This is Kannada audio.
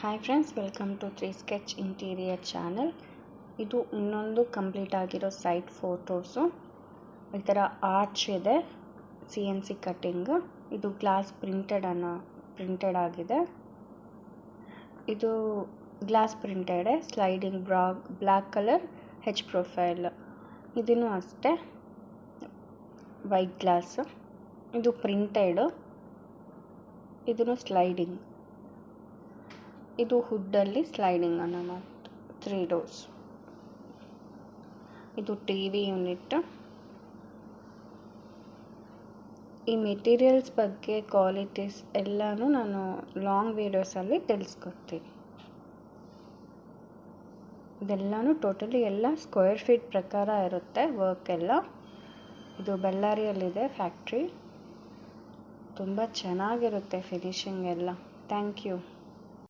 Hi friends, welcome to 3 sketch interior channel. ಇದು ಇನ್ನೊಂದು ಕಂಪ್ಲೀಟ್ ಆಗಿರೋ ಸೈಟ್ ಫೋಟೋಸು. ಈ ಥರ ಆರ್ಚ್ ಇದೆ, CNC ಕಟ್ಟಿಂಗ್. ಇದು ಗ್ಲಾಸ್ ಪ್ರಿಂಟೆಡ್ ಆಗಿದೆ. ಇದು glass printed sliding black colour H profile. ಇದೂ ಅಷ್ಟೇ ವೈಟ್ ಗ್ಲಾಸ್. ಇದು ಪ್ರಿಂಟೆಡ್, ಇದೂ ಸ್ಲೈಡಿಂಗ್. ಇದು ಹುಡ್ಡಲ್ಲಿ ಸ್ಲೈಡಿಂಗ್ ಅನ್ನೋ ಮಾತು. 3 ಡೋರ್ಸ್. ಇದು TV ಯೂನಿಟ್. ಈ ಮೆಟೀರಿಯಲ್ಸ್ ಬಗ್ಗೆ ಕ್ವಾಲಿಟೀಸ್ ಎಲ್ಲನೂ ನಾನು ಲಾಂಗ್ ವೀಡಿಯೋಸಲ್ಲಿ ತಿಳಿಸ್ಕೊಡ್ತೀನಿ. ಇದೆಲ್ಲನೂ ಟೋಟಲಿ ಎಲ್ಲ ಸ್ಕ್ವೇರ್ ಫೀಟ್ ಪ್ರಕಾರ ಇರುತ್ತೆ ವರ್ಕ್ ಎಲ್ಲ. ಇದು ಬಳ್ಳಾರಿಯಲ್ಲಿದೆ ಫ್ಯಾಕ್ಟ್ರಿ. ತುಂಬ ಚೆನ್ನಾಗಿರುತ್ತೆ ಫಿನಿಶಿಂಗ್ ಎಲ್ಲ. Thank you.